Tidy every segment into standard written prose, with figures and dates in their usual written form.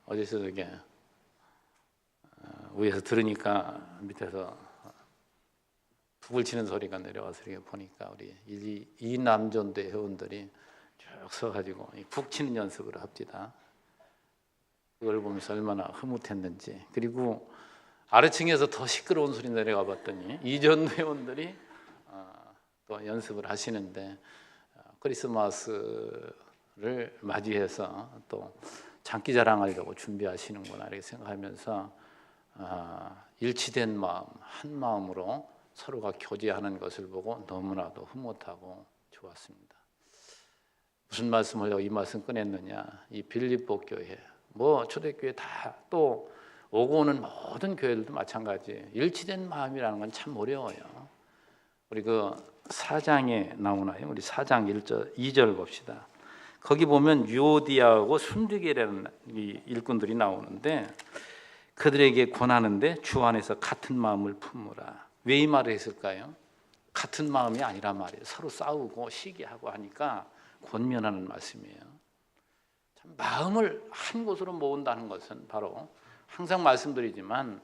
어디서 저게 위에서 들으니까 밑에서 북을 치는 소리가 내려와서 이렇게 보니까 우리 이 남존대 회원들이 쭉 서가지고 북 치는 연습을 합디다. 그걸 보면서 얼마나 흐뭇했는지. 그리고 아래층에서 더 시끄러운 소리 내려가 봤더니 이전 회원들이 또 연습을 하시는데 크리스마스를 맞이해서 또 장기 자랑하려고 준비하시는구나 이렇게 생각하면서 일치된 마음, 한 마음으로 서로가 교제하는 것을 보고 너무나도 흐뭇하고 좋았습니다. 무슨 말씀을 하려고 이 말씀 꺼냈느냐, 이 빌립보 교회, 초대교회 다 또 오고 오는 모든 교회들도 마찬가지예요. 일치된 마음이라는 건 참 어려워요. 우리 그 4장에 나오나요? 우리 4장 2절 봅시다. 거기 보면 유오디아하고 순두계라는 이 일꾼들이 나오는데 그들에게 권하는데 주 안에서 같은 마음을 품으라. 왜 이 말을 했을까요? 같은 마음이 아니라 말이에요. 서로 싸우고 시기하고 하니까 권면하는 말씀이에요. 참 마음을 한 곳으로 모은다는 것은 바로 항상 말씀드리지만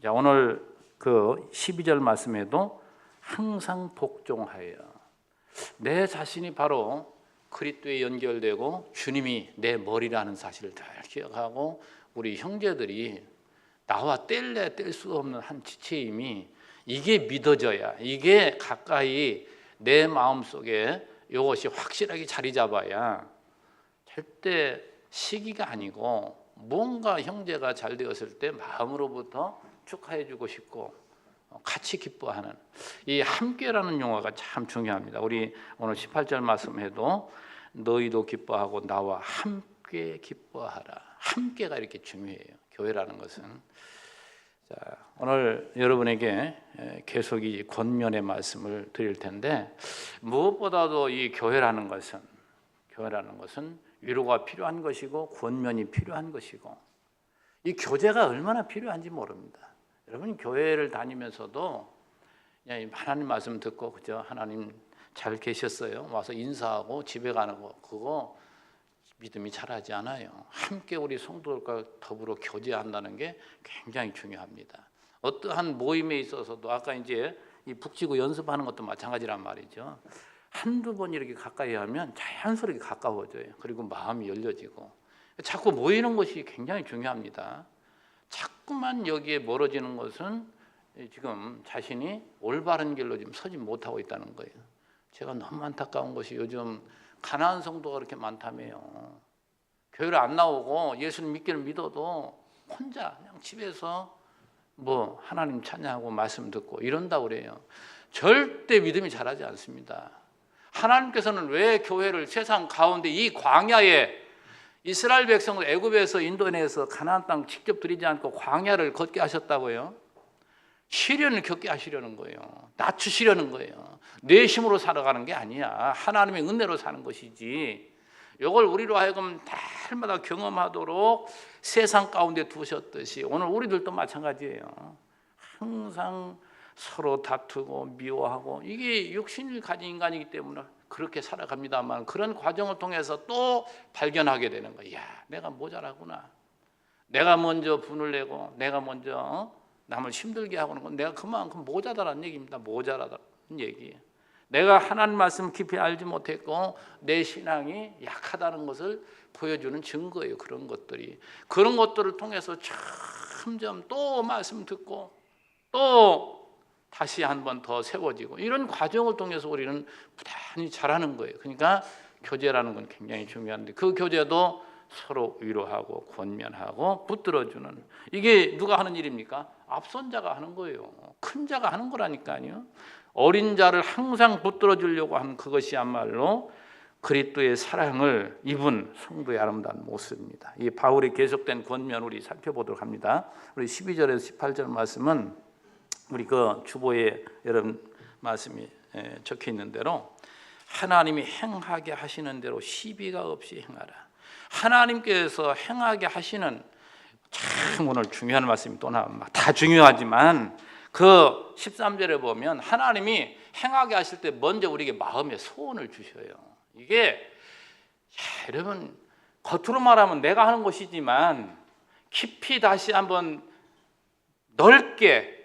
오늘 그 12절 말씀에도 항상 복종하여 내 자신이 바로 그리스도에 연결되고 주님이 내 머리라는 사실을 잘 기억하고 우리 형제들이 나와 뗄래 뗄 수 없는 한 지체임이 이게 믿어져야, 이게 가까이 내 마음속에 이것이 확실하게 자리 잡아야 절대 시기가 아니고 뭔가 형제가 잘 되었을 때 마음으로부터 축하해 주고 싶고 같이 기뻐하는 이 함께라는 용어가 참 중요합니다. 우리 오늘 18절 말씀에도 너희도 기뻐하고 나와 함께 기뻐하라. 함께가 이렇게 중요해요. 교회라는 것은. 자, 오늘 여러분에게 계속 이 권면의 말씀을 드릴 텐데 무엇보다도 이 교회라는 것은 위로가 필요한 것이고 권면이 필요한 것이고 이 교제가 얼마나 필요한지 모릅니다. 여러분 교회를 다니면서도 그냥 하나님 말씀 듣고 그저 하나님 잘 계셨어요 와서 인사하고 집에 가는 거 그거 믿음이 자라지 않아요. 함께 우리 성도들과 더불어 교제한다는 게 굉장히 중요합니다. 어떠한 모임에 있어서도 아까 이제 이 북지구 연습하는 것도 마찬가지란 말이죠. 한두 번 이렇게 가까이 하면 자연스럽게 가까워져요. 그리고 마음이 열려지고 자꾸 모이는 것이 굉장히 중요합니다. 자꾸만 여기에 멀어지는 것은 지금 자신이 올바른 길로 지금 서지 못하고 있다는 거예요. 제가 너무 안타까운 것이 요즘 가난한 성도가 그렇게 많다며요. 교회를 안 나오고 예수님 믿기를 믿어도 혼자 그냥 집에서 하나님 찬양하고 말씀 듣고 이런다고 그래요. 절대 믿음이 자라지 않습니다. 하나님께서는 왜 교회를 세상 가운데 이 광야에 이스라엘 백성을 애굽에서 인도내에서 가나안 땅 직접 들이지 않고 광야를 걷게 하셨다고요? 시련을 겪게 하시려는 거예요. 낮추시려는 거예요. 내 힘으로 살아가는 게 아니야. 하나님의 은혜로 사는 것이지. 이걸 우리로 하여금 날마다 경험하도록 세상 가운데 두셨듯이 오늘 우리들도 마찬가지예요. 항상 서로 다투고 미워하고 이게 육신을 가진 인간이기 때문에 그렇게 살아갑니다만 그런 과정을 통해서 또 발견하게 되는 거예요. 야, 내가 모자라구나. 내가 먼저 분을 내고 내가 먼저 남을 힘들게 하고는 건 내가 그만큼 모자라는 얘기입니다. 모자라다는 얘기. 내가 하나님 말씀 깊이 알지 못했고 내 신앙이 약하다는 것을 보여주는 증거예요. 그런 것들을 통해서 점점 또 말씀 듣고 또 다시 한 번 더 세워지고 이런 과정을 통해서 우리는 부단히 자라는 거예요. 그러니까 교제라는 건 굉장히 중요한데 그 교제도 서로 위로하고 권면하고 붙들어주는 이게 누가 하는 일입니까? 앞선 자가 하는 거예요. 큰 자가 하는 거라니까요. 어린 자를 항상 붙들어주려고 하는 그것이야말로 그리스도의 사랑을 입은 성도의 아름다운 모습입니다. 이 바울의 계속된 권면 우리 살펴보도록 합니다. 우리 12절에서 18절 말씀은 우리 그 주보에 여러분 말씀이 적혀 있는 대로 하나님이 행하게 하시는 대로 시비가 없이 행하라. 하나님께서 행하게 하시는 참 오늘 중요한 말씀이 또 나옵니다. 다 중요하지만 그 13절에 보면 하나님이 행하게 하실 때 먼저 우리에게 마음의 소원을 주셔요. 이게 여러분 겉으로 말하면 내가 하는 것이지만 깊이 다시 한번 넓게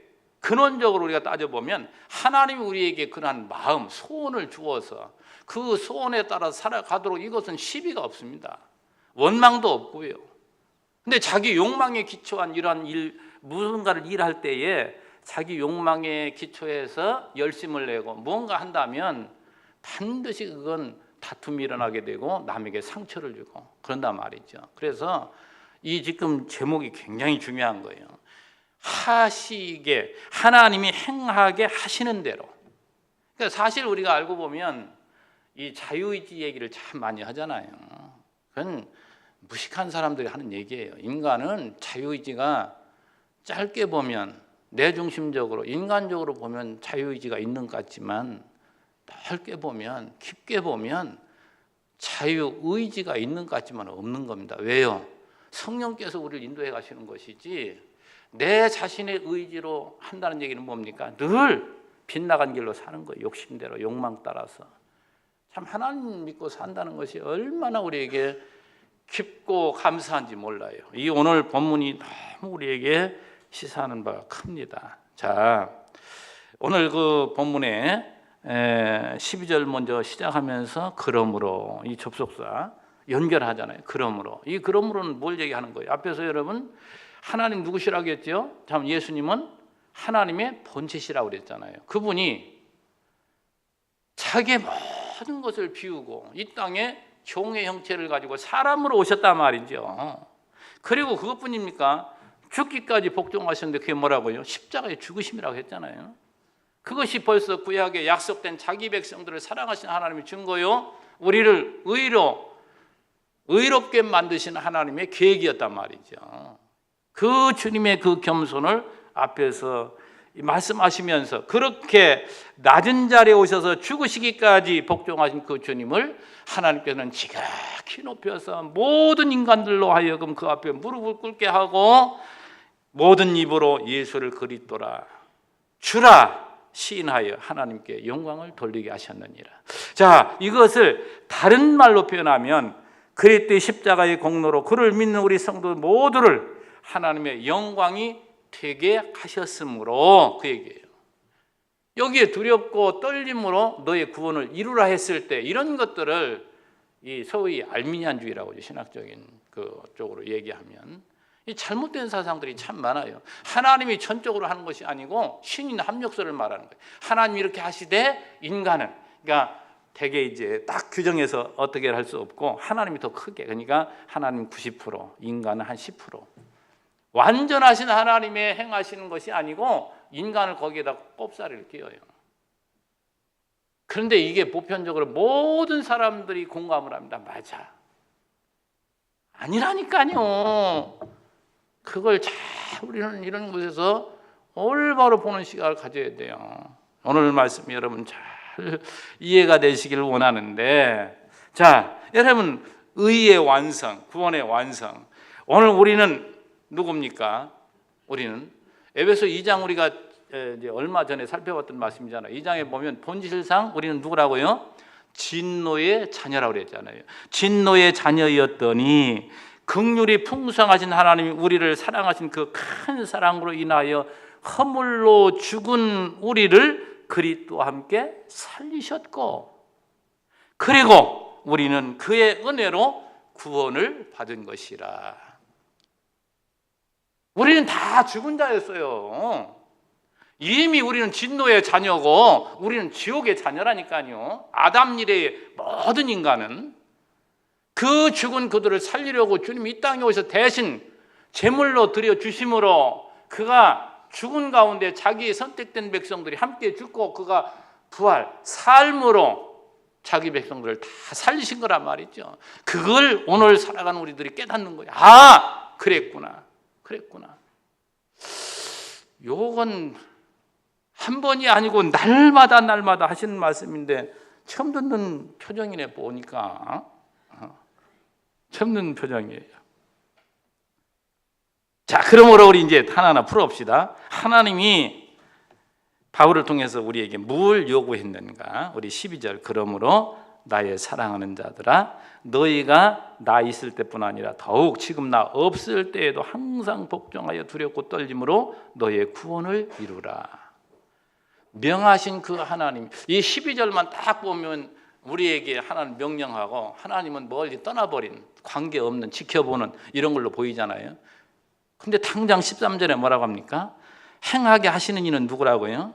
근원적으로 우리가 따져보면 하나님이 우리에게 그러한 마음, 소원을 주어서 그 소원에 따라 살아가도록 이것은 시비가 없습니다. 원망도 없고요. 근데 자기 욕망에 기초한 이러한 일, 무언가를 일할 때에 자기 욕망에 기초해서 열심을 내고 무언가 한다면 반드시 그건 다툼이 일어나게 되고 남에게 상처를 주고 그런단 말이죠. 그래서 이 지금 제목이 굉장히 중요한 거예요. 하시게, 하나님이 행하게 하시는 대로. 그러니까 사실 우리가 알고 보면 이 자유의지 얘기를 참 많이 하잖아요. 그건 무식한 사람들이 하는 얘기예요. 인간은 자유의지가 짧게 보면 내중심적으로 인간적으로 보면 자유의지가 있는 것 같지만 넓게 보면 깊게 보면 자유의지가 있는 것 같지만 없는 겁니다. 왜요? 성령께서 우리를 인도해 가시는 것이지 내 자신의 의지로 한다는 얘기는 뭡니까? 늘 빗나간 길로 사는 거예요. 욕심대로 욕망 따라서. 참 하나님 믿고 산다는 것이 얼마나 우리에게 깊고 감사한지 몰라요. 이 오늘 본문이 너무 우리에게 시사하는 바가 큽니다. 자, 오늘 그 본문에 12절 먼저 시작하면서 그러므로 이 접속사 연결하잖아요. 그러므로. 이 그러므로는 뭘 얘기하는 거예요? 앞에서 여러분 하나님 누구시라고 했죠? 참 예수님은 하나님의 본체시라고 그랬잖아요. 그분이 자기의 모든 것을 비우고 이 땅에 종의 형체를 가지고 사람으로 오셨단 말이죠. 그리고 그것뿐입니까? 죽기까지 복종하셨는데 그게 뭐라고요? 십자가의 죽으심이라고 했잖아요. 그것이 벌써 구약에 약속된 자기 백성들을 사랑하신 하나님의 증거요. 우리를 의롭게 만드신 하나님의 계획이었단 말이죠. 그 주님의 그 겸손을 앞에서 말씀하시면서 그렇게 낮은 자리에 오셔서 죽으시기까지 복종하신 그 주님을 하나님께서는 지극히 높여서 모든 인간들로 하여금 그 앞에 무릎을 꿇게 하고 모든 입으로 예수를 그리스도라 주라 시인하여 하나님께 영광을 돌리게 하셨느니라. 자, 이것을 다른 말로 표현하면 그리스도의 십자가의 공로로 그를 믿는 우리 성도 모두를 하나님의 영광이 되게 하셨으므로 그 얘기예요. 여기에 두렵고 떨림으로 너의 구원을 이루라 했을 때 이런 것들을 이 소위 알미니안주의라고 하죠. 신학적인 그 쪽으로 얘기하면 이 잘못된 사상들이 참 많아요. 하나님이 전적으로 하는 것이 아니고 신인 합력서를 말하는 거예요. 하나님이 이렇게 하시되 인간은 그러니까 되게 이제 딱 규정해서 어떻게 할 수 없고 하나님이 더 크게 그러니까 하나님 90% 인간은 한 10% 완전하신 하나님의 행하시는 것이 아니고 인간을 거기에다 꼽사리를 끼워요. 그런데 이게 보편적으로 모든 사람들이 공감을 합니다. 맞아. 아니라니까요. 그걸 잘 우리는 이런 곳에서 올바로 보는 시각을 가져야 돼요. 오늘 말씀 여러분 잘 이해가 되시기를 원하는데 자, 여러분 의의 완성, 구원의 완성. 오늘 우리는 누굽니까? 우리는 에베소 2장 우리가 이제 얼마 전에 살펴봤던 말씀이잖아요. 2장에 보면 본질상 우리는 누구라고요? 진노의 자녀라고 그랬잖아요. 진노의 자녀였더니 긍휼이 풍성하신 하나님이 우리를 사랑하신 그 큰 사랑으로 인하여 허물로 죽은 우리를 그리스도와 함께 살리셨고 그리고 우리는 그의 은혜로 구원을 받은 것이라. 우리는 다 죽은 자였어요. 이미 우리는 진노의 자녀고 우리는 지옥의 자녀라니까요. 아담 이래의 모든 인간은 그 죽은 그들을 살리려고 주님이 이 땅에 오셔서 대신 제물로 드려주심으로 그가 죽은 가운데 자기의 선택된 백성들이 함께 죽고 그가 부활, 삶으로 자기 백성들을 다 살리신 거란 말이죠. 그걸 오늘 살아가는 우리들이 깨닫는 거예요. 아, 그랬구나. 요건 한 번이 아니고 날마다 하시는 말씀인데 처음 듣는 표정이네 보니까. 처음 듣는 표정이에요. 자, 그러므로 우리 이제 하나하나 풀어봅시다. 하나님이 바울을 통해서 우리에게 뭘 요구했는가? 우리 12절 그러므로 나의 사랑하는 자들아, 너희가 나 있을 때뿐 아니라 더욱 지금 나 없을 때에도 항상 복종하여 두렵고 떨림으로 너의 구원을 이루라. 명하신 그 하나님, 이 12절만 딱 보면 우리에게 하나님 명령하고 하나님은 멀리 떠나버린, 관계없는, 지켜보는 이런 걸로 보이잖아요. 근데 당장 13절에 뭐라고 합니까? 행하게 하시는 이는 누구라고요?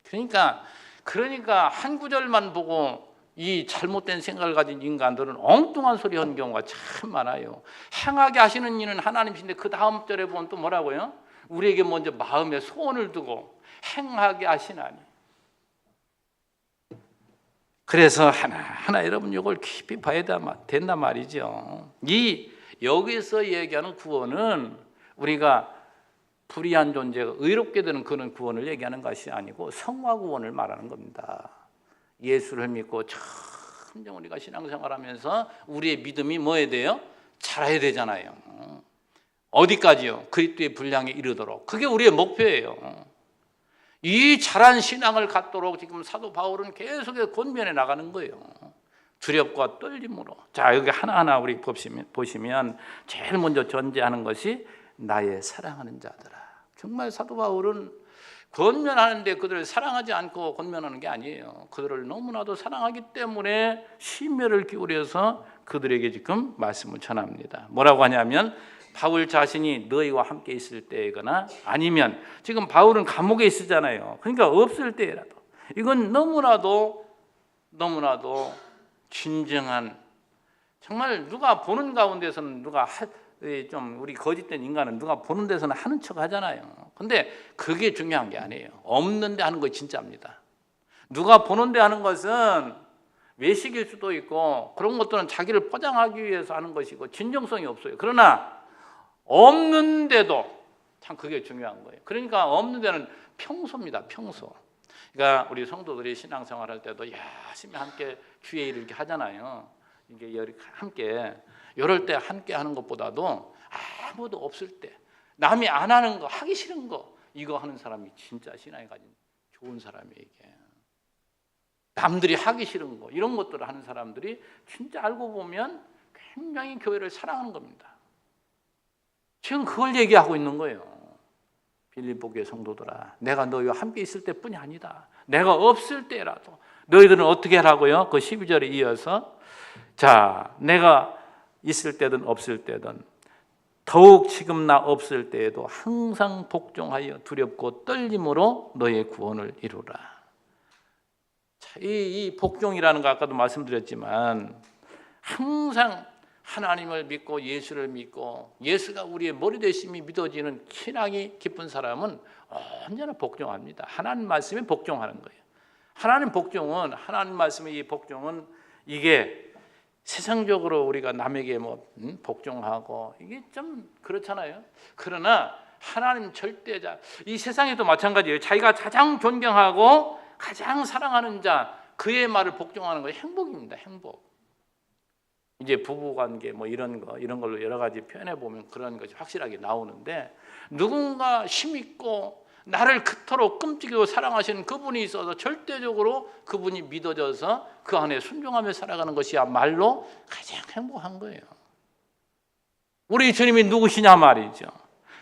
그러니까 한 구절만 보고 이 잘못된 생각을 가진 인간들은 엉뚱한 소리 하는 경우가 참 많아요. 행하게 하시는 이는 하나님이신데 그 다음 절에 보면 또 뭐라고요? 우리에게 먼저 마음에 소원을 두고 행하게 하시나니. 그래서 하나하나 여러분 이걸 깊이 봐야 된단 말이죠. 여기서 얘기하는 구원은 우리가 불의한 존재가 의롭게 되는 그런 구원을 얘기하는 것이 아니고 성화 구원을 말하는 겁니다. 예수를 믿고 참정 우리가 신앙생활하면서 우리의 믿음이 뭐해야 돼요? 자라야 되잖아요. 어디까지요? 그리스도의 분량에 이르도록. 그게 우리의 목표예요. 이 자란 신앙을 갖도록 지금 사도 바울은 계속해서 권면해 나가는 거예요. 두렵과 떨림으로. 자, 여기 하나하나 우리 보시면 제일 먼저 전제하는 것이 나의 사랑하는 자들아. 정말 사도 바울은 권면하는데 그들을 사랑하지 않고 권면하는 게 아니에요. 그들을 너무나도 사랑하기 때문에 심혈을 기울여서 그들에게 지금 말씀을 전합니다. 뭐라고 하냐면 바울 자신이 너희와 함께 있을 때거나 아니면 지금 바울은 감옥에 있으잖아요. 그러니까 없을 때라도 이건 너무나도 진정한, 정말 누가 보는 가운데서는 누가 좀 우리 거짓된 인간은 누가 보는 데서는 하는 척 하잖아요. 근데 그게 중요한 게 아니에요. 없는데 하는 거 진짜입니다. 누가 보는데 하는 것은 외식일 수도 있고 그런 것들은 자기를 포장하기 위해서 하는 것이고 진정성이 없어요. 그러나 없는데도 참 그게 중요한 거예요. 그러니까 없는 데는 평소입니다. 평소. 그러니까 우리 성도들이 신앙생활할 때도 열심히 함께 주의 일을 이렇게 하잖아요. 이게 함께 이럴 때 함께 하는 것보다도 아무도 없을 때 남이 안 하는 거, 하기 싫은 거, 이거 하는 사람이 진짜 신앙에 가진 좋은 사람이에요. 이게 남들이 하기 싫은 거, 이런 것들을 하는 사람들이 진짜 알고 보면 굉장히 교회를 사랑하는 겁니다. 지금 그걸 얘기하고 있는 거예요. 빌립보 교회 성도들아, 내가 너희와 함께 있을 때뿐이 아니다. 내가 없을 때라도 너희들은 어떻게 하라고요? 그 12절에 이어서 자, 내가 있을 때든 없을 때든 더욱 지금 나 없을 때에도 항상 복종하여 두렵고 떨림으로 너의 구원을 이루라. 자, 이 복종이라는 거 아까도 말씀드렸지만 항상 하나님을 믿고 예수를 믿고 예수가 우리의 머리 되심이 믿어지는 신앙이 깊은 사람은 언제나 복종합니다. 하나님 말씀에 복종하는 거예요. 하나님 복종은, 하나님 말씀의 이 복종은 이게 세상적으로 우리가 남에게 복종하고 이게 좀 그렇잖아요. 그러나 하나님 절대자, 이 세상에도 마찬가지예요. 자기가 가장 존경하고 가장 사랑하는 자, 그의 말을 복종하는 거예요. 행복입니다. 행복. 이제 부부관계 이런 걸로 여러 가지 표현해 보면 그런 것이 확실하게 나오는데, 누군가 힘있고 나를 그토록 끔찍이고 사랑하시는 그분이 있어서 절대적으로 그분이 믿어져서 그 안에 순종하며 살아가는 것이야말로 가장 행복한 거예요. 우리 주님이 누구시냐 말이죠.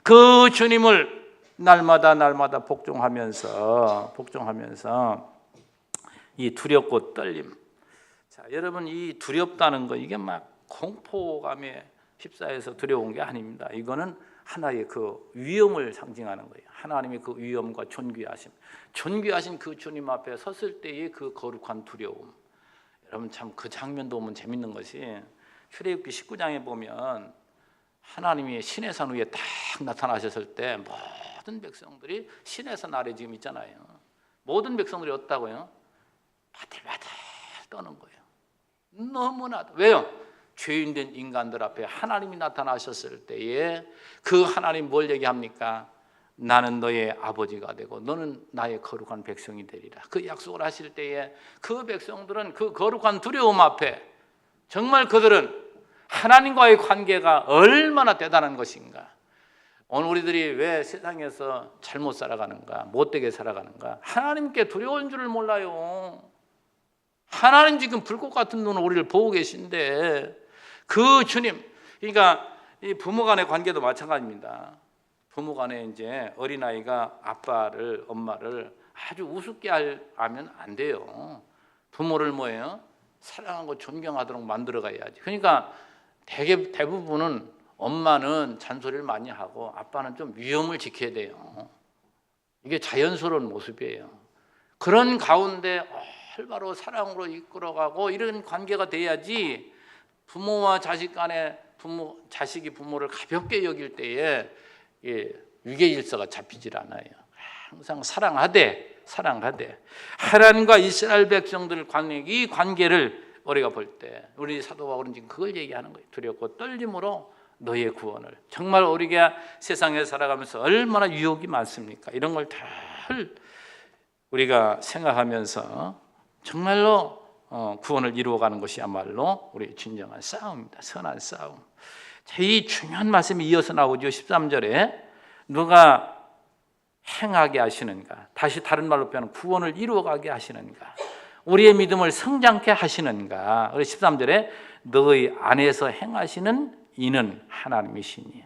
그 주님을 날마다 복종하면서 이 두렵고 떨림. 자, 여러분, 이 두렵다는 거, 이게 막 공포감에 휩싸여서 두려운 게 아닙니다. 이거는 하나의 그 위엄을 상징하는 거예요. 하나님의 그 위엄과 존귀하신 그 주님 앞에 섰을 때의 그 거룩한 두려움. 여러분, 참 그 장면도 보면 재밌는 것이 출애굽기 19장에 보면 하나님이 시내산 위에 딱 나타나셨을 때 모든 백성들이 시내산 아래 지금 있잖아요. 모든 백성들이 어떻다고요? 바들바들 떠는 거예요. 너무나도. 왜요? 죄인된 인간들 앞에 하나님이 나타나셨을 때에 그 하나님 뭘 얘기합니까? 나는 너의 아버지가 되고 너는 나의 거룩한 백성이 되리라. 그 약속을 하실 때에 그 백성들은 그 거룩한 두려움 앞에 정말 그들은 하나님과의 관계가 얼마나 대단한 것인가. 오늘 우리들이 왜 세상에서 잘못 살아가는가, 못되게 살아가는가? 하나님께 두려운 줄을 몰라요. 하나님 지금 불꽃 같은 눈으로 우리를 보고 계신데 그 주님, 그러니까 이 부모 간의 관계도 마찬가지입니다. 부모 간에 이제 어린아이가 아빠를, 엄마를 아주 우습게 하면 안 돼요. 부모를 뭐예요? 사랑하고 존경하도록 만들어 가야지. 그러니까 대부분은 엄마는 잔소리를 많이 하고 아빠는 좀 위험을 지켜야 돼요. 이게 자연스러운 모습이에요. 그런 가운데 바로 사랑으로 이끌어가고 이런 관계가 돼야지 부모와 자식 간에 자식이 부모를 가볍게 여길 때에 유계 질서가 잡히질 않아요. 항상 사랑하되 하나님과 이스라엘 백성들 관계, 이 관계를 우리가 볼 때 우리 사도 바울은 지금 그걸 얘기하는 거예요. 두렵고 떨림으로 너의 구원을. 정말 우리가 세상에 살아가면서 얼마나 유혹이 많습니까? 이런 걸 다 우리가 생각하면서 정말로 구원을 이루어가는 것이야말로 우리 진정한 싸움입니다. 선한 싸움. 이 중요한 말씀이 이어서 나오죠. 13절에 누가 행하게 하시는가, 다시 다른 말로 표현하면 구원을 이루어가게 하시는가, 우리의 믿음을 성장케 하시는가. 13절에 너희 안에서 행하시는 이는 하나님이시니.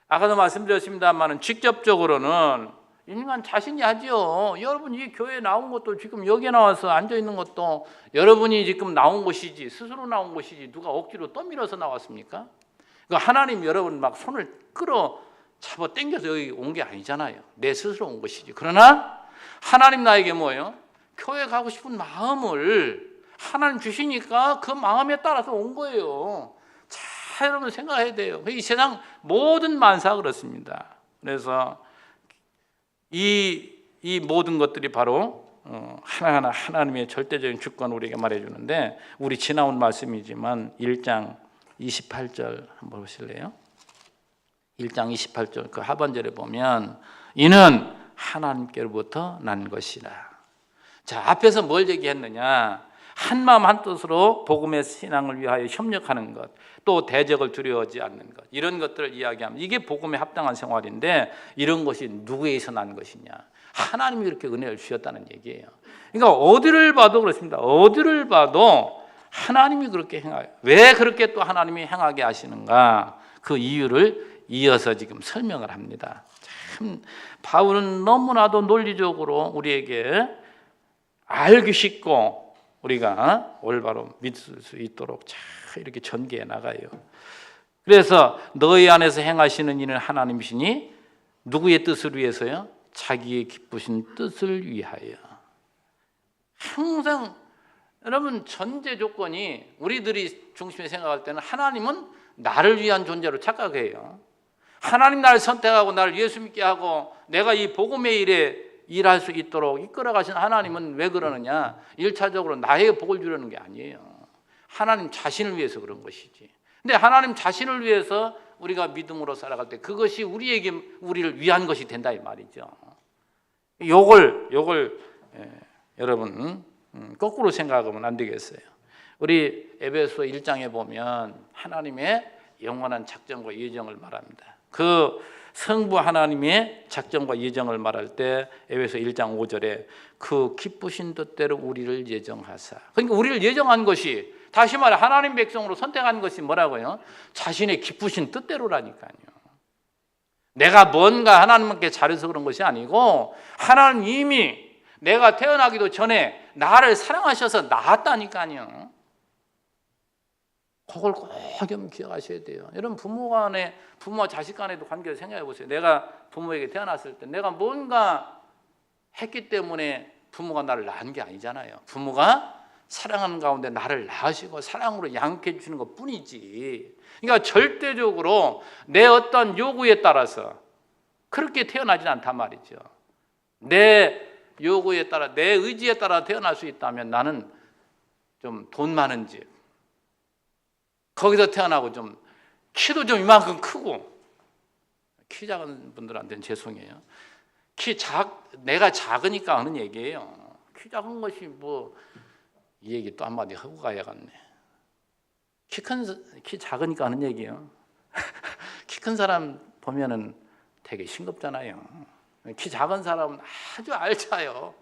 아까도 말씀드렸습니다만 직접적으로는 인간 자신이 하죠. 여러분 이 교회에 나온 것도 지금 여기에 나와서 앉아있는 것도 여러분이 지금 나온 것이지, 스스로 나온 것이지 누가 억지로 떠밀어서 나왔습니까? 그러니까 하나님 여러분 막 손을 끌어 잡아 당겨서 여기 온 게 아니잖아요. 내 스스로 온 것이지. 그러나 하나님 나에게 뭐예요? 교회 가고 싶은 마음을 하나님 주시니까 그 마음에 따라서 온 거예요. 자, 여러분 생각해야 돼요. 이 세상 모든 만사가 그렇습니다. 그래서 이 모든 것들이 바로 하나하나 하나님의 절대적인 주권을 우리에게 말해주는데, 우리 지나온 말씀이지만 1장 28절 한번 보실래요? 1장 28절 그 하반절에 보면 이는 하나님께로부터 난 것이라. 자, 앞에서 뭘 얘기했느냐? 한마음 한뜻으로 복음의 신앙을 위하여 협력하는 것, 또 대적을 두려워하지 않는 것, 이런 것들을 이야기하면 이게 복음에 합당한 생활인데, 이런 것이 누구에서 난 것이냐? 하나님이 그렇게 은혜를 주셨다는 얘기예요. 그러니까 어디를 봐도 그렇습니다. 어디를 봐도 하나님이 그렇게 행하요. 왜 그렇게 또 하나님이 행하게 하시는가? 그 이유를 이어서 지금 설명을 합니다. 참 바울은 너무나도 논리적으로 우리에게 알기 쉽고 우리가 올바로 믿을 수 있도록 잘 이렇게 전개해 나가요. 그래서 너희 안에서 행하시는 이는 하나님이시니 누구의 뜻을 위해서요? 자기의 기쁘신 뜻을 위하여. 항상 여러분 전제 조건이 우리들이 중심에 생각할 때는 하나님은 나를 위한 존재로 착각해요. 하나님 나를 선택하고 나를 예수 믿게 하고 내가 이 복음의 일에 일할 수 있도록 이끌어 가신 하나님은 왜 그러느냐? 1차적으로 나에게 복을 주려는 게 아니에요. 하나님 자신을 위해서 그런 것이지. 근데 하나님 자신을 위해서 우리가 믿음으로 살아갈 때 그것이 우리를 위한 것이 된다 이 말이죠. 요걸 여러분 거꾸로 생각하면 안 되겠어요. 우리 에베소 1장에 보면 하나님의 영원한 작정과 예정을 말합니다. 그 성부 하나님의 작정과 예정을 말할 때 에베소 1장 5절에 그 기쁘신 뜻대로 우리를 예정하사. 그러니까 우리를 예정한 것이, 다시 말해 하나님 백성으로 선택한 것이 뭐라고요? 자신의 기쁘신 뜻대로라니까요. 내가 뭔가 하나님께 잘해서 그런 것이 아니고 하나님 이미 내가 태어나기도 전에 나를 사랑하셔서 낳았다니까요. 그걸 꼭 기억하셔야 돼요. 여러분 부모와 자식 간에도 관계를 생각해 보세요. 내가 부모에게 태어났을 때 내가 뭔가 했기 때문에 부모가 나를 낳은 게 아니잖아요. 부모가 사랑하는 가운데 나를 낳으시고 사랑으로 양육해 주시는 것 뿐이지. 그러니까 절대적으로 내 어떤 요구에 따라서 그렇게 태어나진 않단 말이죠. 내 요구에 따라, 내 의지에 따라 태어날 수 있다면 나는 좀 돈 많은 집, 거기서 태어나고 좀 키도 좀 이만큼 크고, 키 작은 분들한테는 죄송해요. 내가 작으니까 하는 얘기예요. 키 작은 것이 뭐, 이 얘기 또 한마디 하고 가야겠네. 키 작으니까 하는 얘기예요. 키 큰 사람 보면은 되게 싱겁잖아요. 키 작은 사람은 아주 알차요.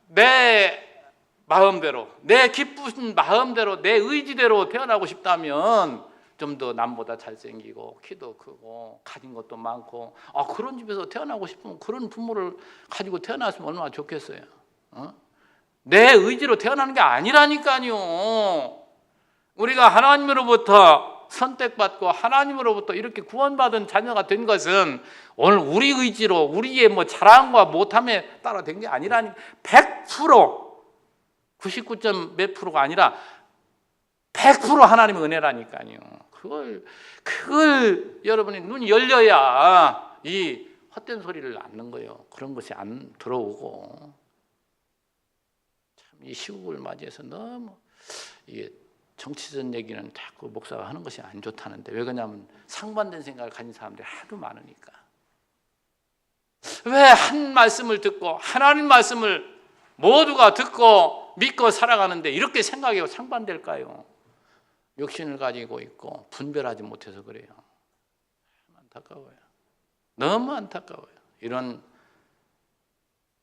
내 마음대로, 내 기쁜 마음대로, 내 의지대로 태어나고 싶다면 좀 더 남보다 잘생기고 키도 크고 가진 것도 많고 그런 집에서 태어나고 싶으면 그런 부모를 가지고 태어났으면 얼마나 좋겠어요. 내 의지로 태어나는 게 아니라니까요. 우리가 하나님으로부터 선택받고 하나님으로부터 이렇게 구원받은 자녀가 된 것은 오늘 우리 의지로 우리의 자랑과 못함에 따라 된 게 아니라니. 100% 99점 몇 프로가 아니라 100% 하나님의 은혜라니까요. 그걸 여러분이 눈이 열려야 이 헛된 소리를 않는 거예요. 그런 것이 안 들어오고. 참 이 시국을 맞이해서 너무 이게 정치적 얘기는 자꾸 목사가 하는 것이 안 좋다는데, 왜 그러냐면 상반된 생각을 가진 사람들이 하도 많으니까. 왜 한 말씀을 듣고 하나님 말씀을 모두가 듣고 믿고 살아가는데 이렇게 생각하고 상반될까요? 욕심을 가지고 있고 분별하지 못해서 그래요. 안타까워요. 너무 안타까워요. 이런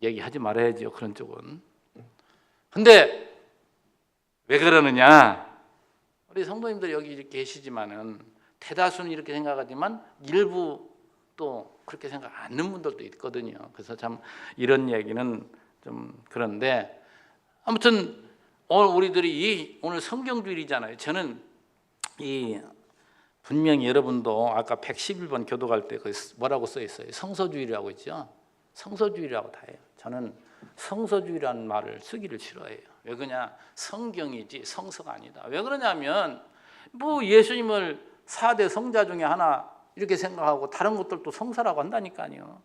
얘기하지 말아야죠, 그런 쪽은. 근데 왜 그러느냐? 우리 성도님들 여기 이렇게 계시지만은 대다수는 이렇게 생각하지만 일부 또 그렇게 생각 안 하는 분들도 있거든요. 그래서 참 이런 얘기는 좀 그런데, 아무튼 오늘 우리들이 오늘 성경주일이잖아요. 저는 분명히 여러분도 아까 111번 교도 갈 때 뭐라고 써 있어요? 성서주일이라고 있죠. 성서주일이라고 다 해요. 저는 성서주일이라는 말을 쓰기를 싫어해요. 왜 그러냐? 성경이지 성서가 아니다. 왜 그러냐면 예수님을 4대 성자 중에 하나 이렇게 생각하고 다른 것들도 성서라고 한다니까요.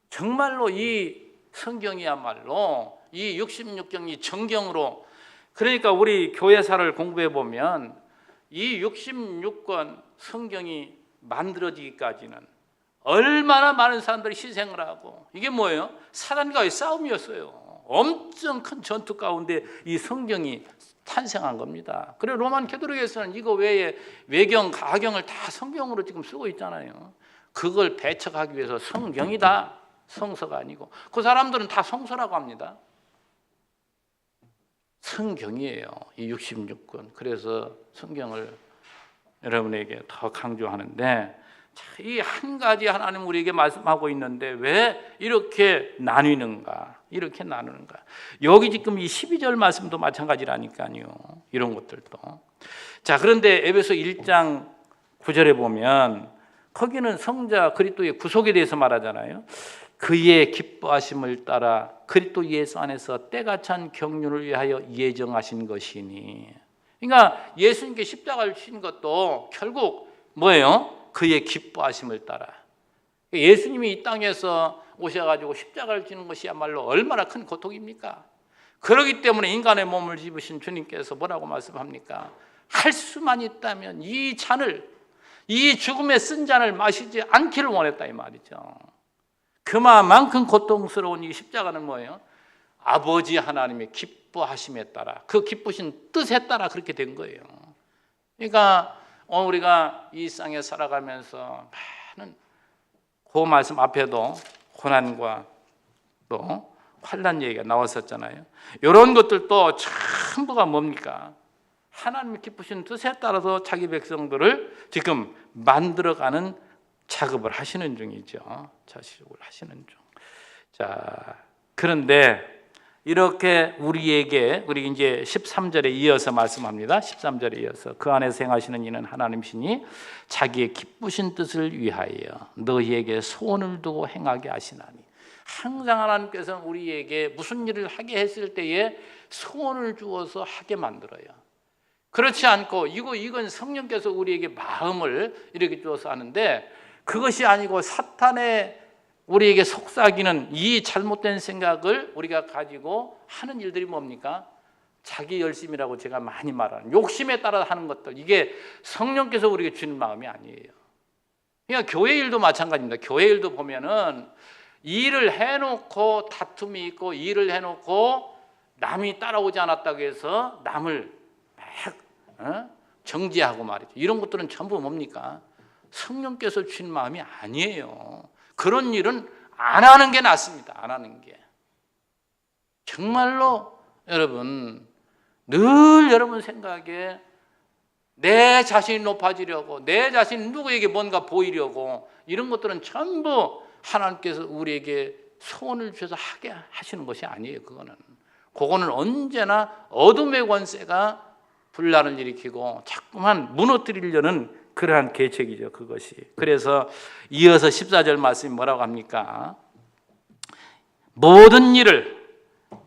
정말로 이 성경이야말로 이 66경이 정경으로, 그러니까 우리 교회사를 공부해 보면 이 66권 성경이 만들어지기까지는 얼마나 많은 사람들이 희생을 하고, 이게 뭐예요? 사단과의 싸움이었어요. 엄청 큰 전투 가운데 이 성경이 탄생한 겁니다. 그리고 로만 캐토릭에서는 이거 외에 외경, 가경을 다 성경으로 지금 쓰고 있잖아요. 그걸 배척하기 위해서 성경이다, 성서가 아니고. 그 사람들은 다 성서라고 합니다. 성경이에요, 이 66권. 그래서 성경을 여러분에게 더 강조하는데, 이 한 가지 하나님 우리에게 말씀하고 있는데 왜 이렇게 나뉘는가? 이렇게 나누는가? 여기 지금 이 12절 말씀도 마찬가지라니까요. 이런 것들도. 자, 그런데 에베소 1장 9절에 보면 거기는 성자 그리스도의 구속에 대해서 말하잖아요. 그의 기뻐하심을 따라 그리스도 예수 안에서 때가 찬 경륜을 위하여 예정하신 것이니. 그러니까 예수님께 십자가를 치신 것도 결국 뭐예요? 그의 기뻐하심을 따라. 예수님이 이 땅에서 오셔가지고 십자가를 지는 것이야말로 얼마나 큰 고통입니까? 그렇기 때문에 인간의 몸을 입으신 주님께서 뭐라고 말씀합니까? 할 수만 있다면 이 잔을, 이 죽음의 쓴 잔을 마시지 않기를 원했다, 이 말이죠. 그만큼 고통스러운 이 십자가는 뭐예요? 아버지 하나님의 기뻐하심에 따라, 그 기쁘신 뜻에 따라 그렇게 된 거예요. 그러니까 우리가 이 세상에 살아가면서 많은 그 말씀 앞에도 고난과 또 환난 얘기가 나왔었잖아요. 이런 것들도 전부가 뭡니까? 하나님의 기쁘신 뜻에 따라서 자기 백성들을 지금 만들어가는 작업을 하시는 중이죠. 자식을 하시는 중. 자, 그런데 이렇게 우리에게, 우리 이제 13절에 이어서 말씀합니다. 13절에 이어서 그 안에서 행하시는 이는 하나님이시니 자기의 기쁘신 뜻을 위하여 너희에게 소원을 두고 행하게 하시나니. 항상 하나님께서는 우리에게 무슨 일을 하게 했을 때에 소원을 주어서 하게 만들어요. 그렇지 않고 이건 성령께서 우리에게 마음을 이렇게 주어서 하는데, 그것이 아니고 사탄의 우리에게 속삭이는 이 잘못된 생각을 우리가 가지고 하는 일들이 뭡니까? 자기 열심이라고 제가 많이 말하는 욕심에 따라 하는 것들, 이게 성령께서 우리에게 주는 마음이 아니에요. 그러니까 교회 일도 마찬가지입니다. 교회 일도 보면은 일을 해놓고 다툼이 있고, 일을 해놓고 남이 따라오지 않았다고 해서 남을 막 정죄하고 말이죠. 이런 것들은 전부 뭡니까? 성령께서 주신 마음이 아니에요. 그런 일은 안 하는 게 낫습니다. 안 하는 게. 정말로 여러분 늘 여러분 생각에 내 자신이 높아지려고, 내 자신이 누구에게 뭔가 보이려고, 이런 것들은 전부 하나님께서 우리에게 소원을 주셔서 하게 하시는 것이 아니에요. 그거는 언제나 어둠의 권세가 분란을 일으키고 자꾸만 무너뜨리려는 그러한 계책이죠. 그것이. 그래서 이어서 14절 말씀이 뭐라고 합니까? 모든 일을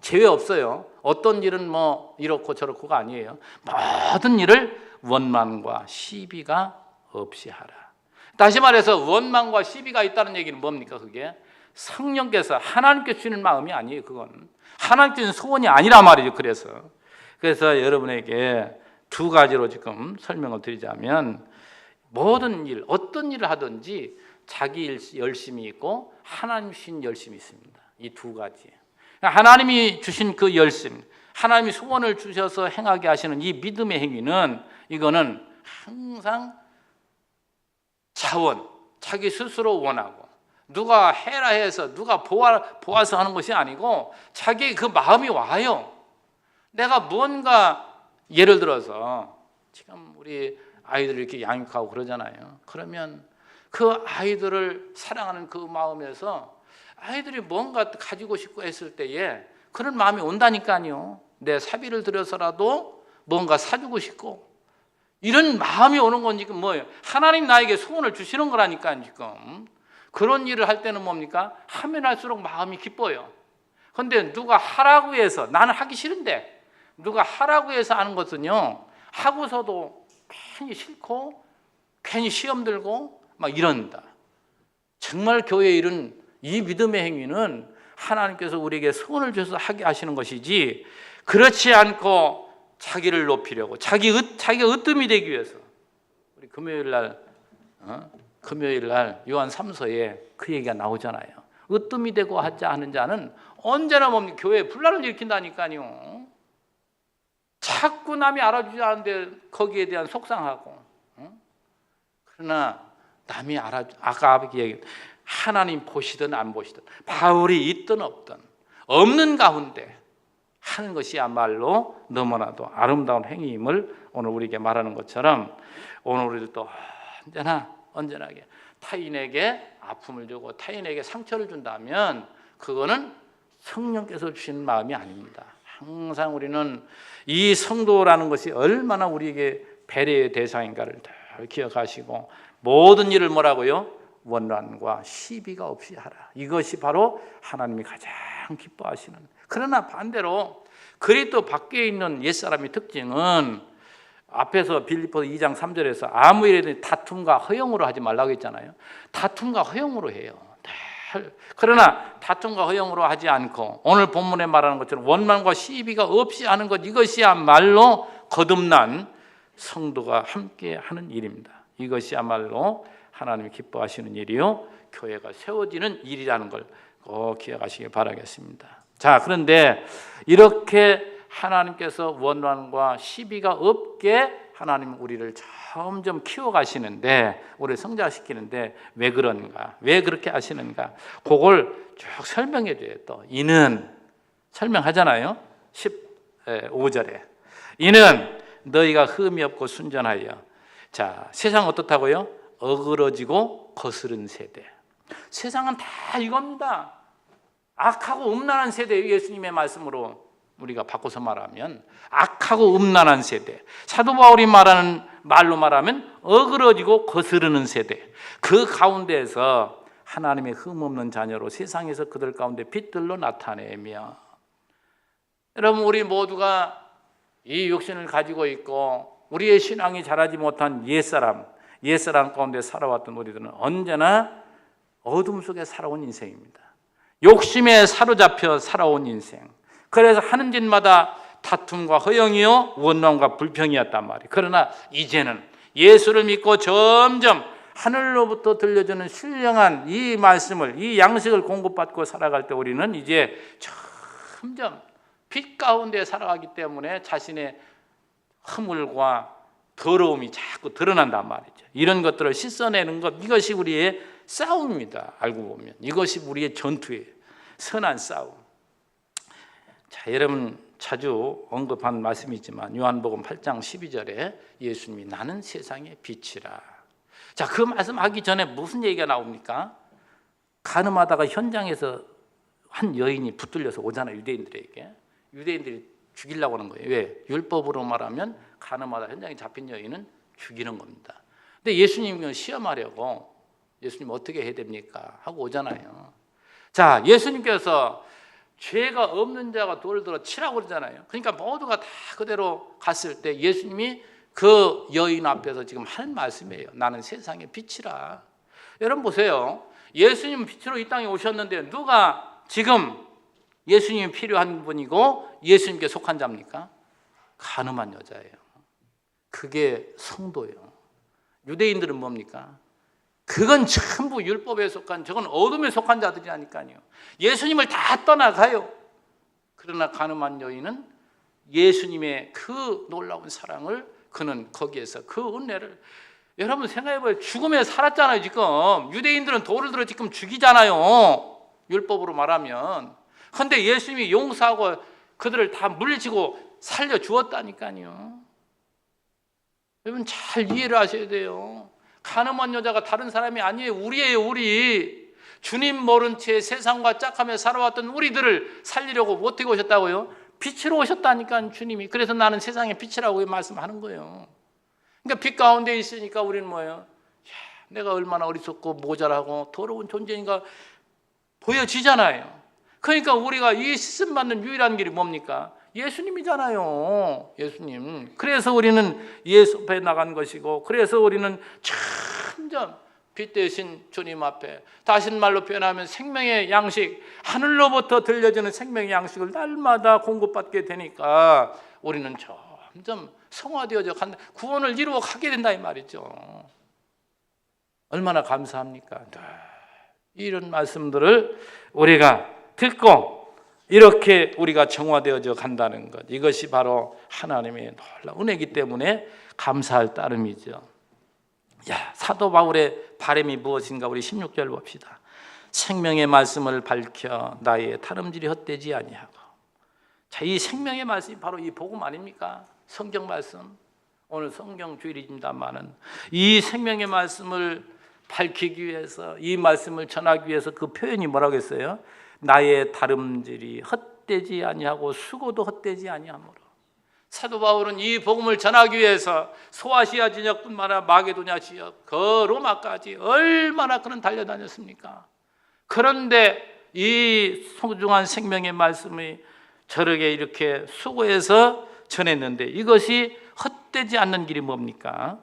제외 없어요. 어떤 일은 뭐 이렇고 저렇고가 아니에요. 모든 일을 원망과 시비가 없이 하라. 다시 말해서 원망과 시비가 있다는 얘기는 뭡니까? 그게 성령께서 하나님께 주시는 마음이 아니에요. 그건 하나님께 주는 소원이 아니란 말이죠. 그래서 여러분에게 두 가지로 지금 설명을 드리자면, 모든 일, 어떤 일을 하든지 자기 열심이 있고 하나님 주신 열심이 있습니다. 이 두 가지. 하나님이 주신 그 열심, 하나님이 소원을 주셔서 행하게 하시는 이 믿음의 행위는, 이거는 항상 자원, 자기 스스로 원하고, 누가 해라 해서 누가 보아서 하는 것이 아니고 자기 그 마음이 와요. 내가 뭔가, 예를 들어서 지금 우리 아이들 이렇게 양육하고 그러잖아요. 그러면 그 아이들을 사랑하는 그 마음에서 아이들이 뭔가 가지고 싶고 했을 때에 그런 마음이 온다니까요. 내 사비를 들여서라도 뭔가 사주고 싶고, 이런 마음이 오는 건 지금 뭐예요? 하나님 나에게 소원을 주시는 거라니까. 지금 그런 일을 할 때는 뭡니까? 하면 할수록 마음이 기뻐요. 그런데 누가 하라고 해서, 나는 하기 싫은데 누가 하라고 해서 하는 것은요, 하고서도 괜히 싫고 괜히 시험 들고 막 이런다. 정말 교회의 일은, 이 믿음의 행위는 하나님께서 우리에게 소원을 주셔서 하게 하시는 것이지, 그렇지 않고 자기를 높이려고, 자기가 으뜸이 되기 위해서. 우리 금요일 날 요한 3서에 그 얘기가 나오잖아요. 으뜸이 되고 하는 자는 언제나 뭡니까? 교회에 분란을 일으킨다니까요. 자꾸 남이 알아주지 않는데 거기에 대한 속상하고. 그러나 남이 아까 얘기, 하나님 보시든 안 보시든, 바울이 있든 없든 없는 가운데 하는 것이야말로 너무나도 아름다운 행위임을 오늘 우리에게 말하는 것처럼, 오늘 우리도 언제나게 타인에게 아픔을 주고 타인에게 상처를 준다면 그거는 성령께서 주신 마음이 아닙니다. 항상 우리는 이 성도라는 것이 얼마나 우리에게 배려의 대상인가를 늘 기억하시고, 모든 일을 뭐라고요? 원란과 시비가 없이 하라. 이것이 바로 하나님이 가장 기뻐하시는. 그러나 반대로 그리스도 밖에 있는 옛사람의 특징은, 앞에서 빌립보서 2장 3절에서 아무 일에든 다툼과 허용으로 하지 말라고 했잖아요. 다툼과 허용으로 해요. 그러나 다툼과 허용으로 하지 않고, 오늘 본문에 말하는 것처럼 원망과 시비가 없이 하는 것, 이것이야말로 거듭난 성도가 함께 하는 일입니다. 이것이야말로 하나님이 기뻐하시는 일이요, 교회가 세워지는 일이라는 걸 꼭 기억하시길 바라겠습니다. 자, 그런데 이렇게 하나님께서 원망과 시비가 없게 하나님 우리를 점점 키워가시는데, 우리를 성장시키는데 왜 그런가? 왜 그렇게 하시는가? 그걸 쭉 설명해 줘요. 또 이는 설명하잖아요. 15절에 이는 너희가 흠이 없고 순전하여. 자, 세상 어떻다고요? 어그러지고 거스른 세대. 세상은 다 이겁니다. 악하고 음란한 세대예요. 예수님의 말씀으로 우리가 바꿔서 말하면 악하고 음란한 세대. 사도 바울이 말하는 말로 말하면 어그러지고 거스르는 세대. 그 가운데에서 하나님의 흠없는 자녀로 세상에서 그들 가운데 빛들로 나타내며, 여러분 우리 모두가 이 육신을 가지고 있고 우리의 신앙이 자라지 못한 옛사람 가운데 살아왔던 우리들은 언제나 어둠 속에 살아온 인생입니다. 욕심에 사로잡혀 살아온 인생. 그래서 하는 짓마다 다툼과 허영이요 원망과 불평이었단 말이에요. 그러나 이제는 예수를 믿고 점점 하늘로부터 들려주는 신령한 이 말씀을, 이 양식을 공급받고 살아갈 때 우리는 이제 점점 빛 가운데 살아가기 때문에 자신의 허물과 더러움이 자꾸 드러난단 말이죠. 이런 것들을 씻어내는 것, 이것이 우리의 싸움입니다. 알고 보면 이것이 우리의 전투예요. 선한 싸움. 자, 여러분 자주 언급한 말씀이지만 요한복음 8장 12절에 예수님이 나는 세상의 빛이라. 자, 그 말씀하기 전에 무슨 얘기가 나옵니까? 간음하다가 현장에서 한 여인이 붙들려서 오잖아요. 유대인들에게. 유대인들이 죽이려고 하는 거예요. 왜? 율법으로 말하면 간음하다 현장에 잡힌 여인은 죽이는 겁니다. 근데 예수님을 시험하려고 예수님 어떻게 해야 됩니까? 하고 오잖아요. 자, 예수님께서 죄가 없는 자가 돌을 들어 치라고 그러잖아요. 그러니까 모두가 다 그대로 갔을 때 예수님이 그 여인 앞에서 지금 하는 말씀이에요. 나는 세상의 빛이라. 여러분 보세요. 예수님은 빛으로 이 땅에 오셨는데 누가 지금 예수님이 필요한 분이고 예수님께 속한 자입니까? 간음한 여자예요. 그게 성도예요. 유대인들은 뭡니까? 그건 전부 율법에 속한, 저건 어둠에 속한 자들이라니까요. 예수님을 다 떠나가요. 그러나 간음한 여인은 예수님의 그 놀라운 사랑을, 그는 거기에서 그 은혜를, 여러분 생각해봐요. 죽음에 살았잖아요. 지금 유대인들은 돌을 들어 지금 죽이잖아요. 율법으로 말하면. 그런데 예수님이 용서하고 그들을 다 물리치고 살려주었다니까요. 여러분 잘 이해를 하셔야 돼요. 간음한 여자가 다른 사람이 아니에요. 우리예요. 우리. 주님 모른 채 세상과 짝하며 살아왔던 우리들을 살리려고 어떻게 오셨다고요? 빛으로 오셨다니까 주님이. 그래서 나는 세상의 빛이라고 말씀하는 거예요. 그러니까 빛 가운데 있으니까 우리는 뭐예요? 야, 내가 얼마나 어리석고 모자라고 더러운 존재인가 보여지잖아요. 그러니까 우리가 이 씻음 받는 유일한 길이 뭡니까? 예수님이잖아요. 예수님. 그래서 우리는 예수 앞에 나간 것이고, 그래서 우리는 점점 빛 대신 주님 앞에, 다시 말로 표현하면 생명의 양식, 하늘로부터 들려지는 생명의 양식을 날마다 공급받게 되니까 우리는 점점 성화되어져 간다. 구원을 이루어 가게 된다 이 말이죠. 얼마나 감사합니까? 이런 말씀들을 우리가 듣고 이렇게 우리가 정화되어져 간다는 것, 이것이 바로 하나님의 놀라운 은혜이기 때문에 감사할 따름이죠. 야, 사도 바울의 바람이 무엇인가? 우리 16절 봅시다. 생명의 말씀을 밝혀 나의 다름질이 헛되지 아니하고. 자, 이 생명의 말씀이 바로 이 복음 아닙니까? 성경 말씀. 오늘 성경 주일입니다만은 이 생명의 말씀을 밝히기 위해서, 이 말씀을 전하기 위해서 그 표현이 뭐라고 했어요? 나의 다름질이 헛되지 아니하고 수고도 헛되지 아니하므로. 사도 바울은 이 복음을 전하기 위해서 소아시아 지역뿐만 아니라 마게도냐 지역, 그 로마까지 얼마나 그는 달려다녔습니까? 그런데 이 소중한 생명의 말씀이 저렇게 이렇게 수고해서 전했는데 이것이 헛되지 않는 길이 뭡니까?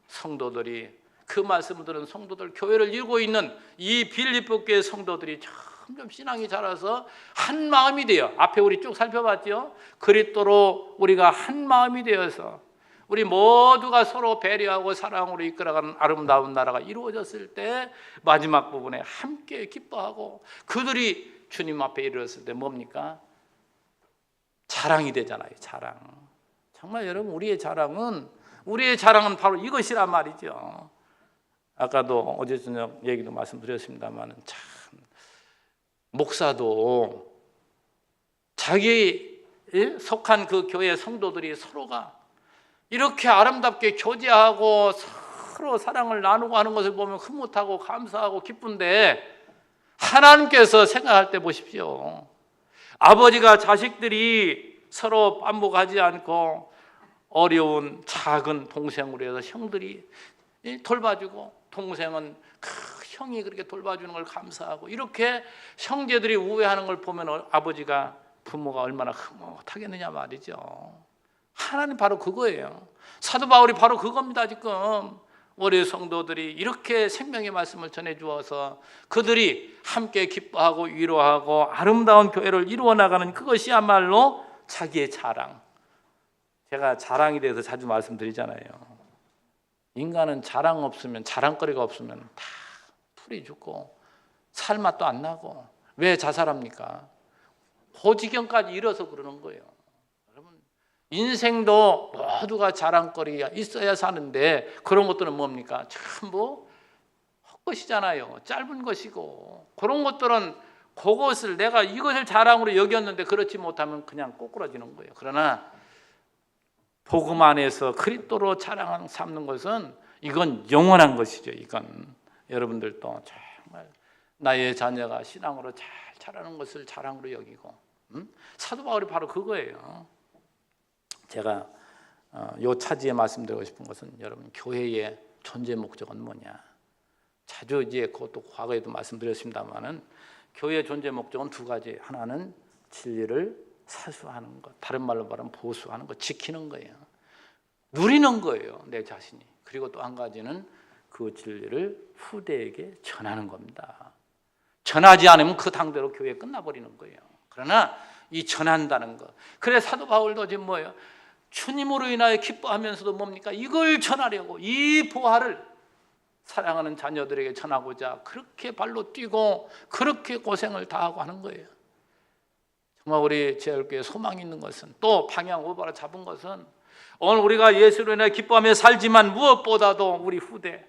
성도들이, 그 말씀을 들은 성도들, 교회를 이루고 있는 이 빌립보 교회 성도들이 점점 신앙이 자라서 한 마음이 돼요. 앞에 우리 쭉 살펴봤죠. 그리스도로 우리가 한 마음이 되어서 우리 모두가 서로 배려하고 사랑으로 이끌어가는 아름다운 나라가 이루어졌을 때 마지막 부분에 함께 기뻐하고 그들이 주님 앞에 이르렀을 때 뭡니까? 자랑이 되잖아요. 자랑. 정말 여러분 우리의 자랑은 바로 이것이란 말이죠. 아까도 어제 저녁 얘기도 말씀드렸습니다만 참 목사도 자기 속한 그 교회 성도들이 서로가 이렇게 아름답게 교제하고 서로 사랑을 나누고 하는 것을 보면 흐뭇하고 감사하고 기쁜데 하나님께서 생각할 때 보십시오. 아버지가 자식들이 서로 반복하지 않고 어려운 작은 동생으로 해서 형들이 돌봐주고 동생은 형이 그렇게 돌봐주는 걸 감사하고 이렇게 형제들이 우애하는 걸 보면 아버지가 부모가 얼마나 흐뭇하겠느냐 말이죠. 하나님 바로 그거예요. 사도 바울이 바로 그겁니다. 지금 우리 성도들이 이렇게 생명의 말씀을 전해주어서 그들이 함께 기뻐하고 위로하고 아름다운 교회를 이루어 나가는 그것이야말로 자기의 자랑. 제가 자랑에 대해서 자주 말씀드리잖아요. 인간은 자랑 없으면, 자랑거리가 없으면 다 풀이 죽고 살맛도 안 나고. 왜 자살합니까? 고지경까지 이뤄서 그러는 거예요. 여러분, 인생도 모두가 자랑거리가 있어야 사는데 그런 것들은 뭡니까? 전부 헛것이잖아요. 짧은 것이고 그런 것들은 그것을 내가 이것을 자랑으로 여겼는데 그렇지 못하면 그냥 꼬꾸라지는 거예요. 그러나 복음 안에서 그리스도로 자랑 삼는 것은 이건 영원한 것이죠. 이건 여러분들도 정말 나의 자녀가 신앙으로 잘 자라는 것을 자랑으로 여기고 사도 바울이 바로 그거예요. 제가 요 차지에 말씀드리고 싶은 것은 여러분 교회의 존재 목적은 뭐냐? 자주 이제 그것도 과거에도 말씀드렸습니다만은 교회의 존재 목적은 두 가지. 하나는 진리를 사수하는 것, 다른 말로 말하면 보수하는 것, 지키는 거예요. 누리는 거예요, 내 자신이. 그리고 또 한 가지는 그 진리를 후대에게 전하는 겁니다. 전하지 않으면 그 당대로 교회 끝나버리는 거예요. 그러나 이 전한다는 것. 그래 사도 바울도 지금 뭐예요? 주님으로 인하여 기뻐하면서도 뭡니까? 이걸 전하려고 이 보화를 사랑하는 자녀들에게 전하고자 그렇게 발로 뛰고 그렇게 고생을 다하고 하는 거예요. 정말 우리 제일교회 소망이 있는 것은 또 방향 오바로 잡은 것은 오늘 우리가 예수로 인해 기뻐하며 살지만 무엇보다도 우리 후대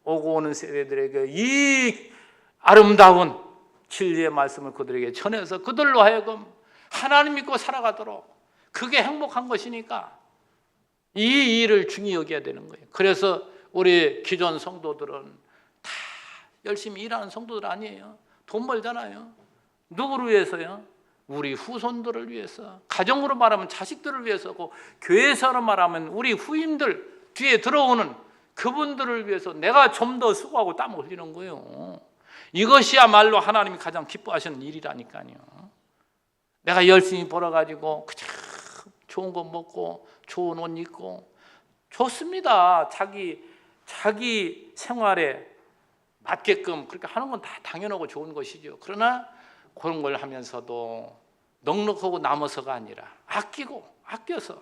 오고 오는 세대들에게 이 아름다운 진리의 말씀을 그들에게 전해서 그들로 하여금 하나님 믿고 살아가도록 그게 행복한 것이니까 이 일을 중히 여겨야 되는 거예요. 그래서 우리 기존 성도들은 다 열심히 일하는 성도들 아니에요. 돈 벌잖아요. 누구를 위해서요? 우리 후손들을 위해서. 가정으로 말하면 자식들을 위해서고 교회에서로 말하면 우리 후임들 뒤에 들어오는 그분들을 위해서 내가 좀 더 수고하고 땀을 흘리는 거예요. 이것이야말로 하나님이 가장 기뻐하시는 일이라니까요. 내가 열심히 벌어가지고 그저 좋은 거 먹고 좋은 옷 입고 좋습니다. 자기 생활에 맞게끔 그렇게 하는 건 다 당연하고 좋은 것이죠. 그러나 그런 걸 하면서도 넉넉하고 남아서가 아니라 아껴서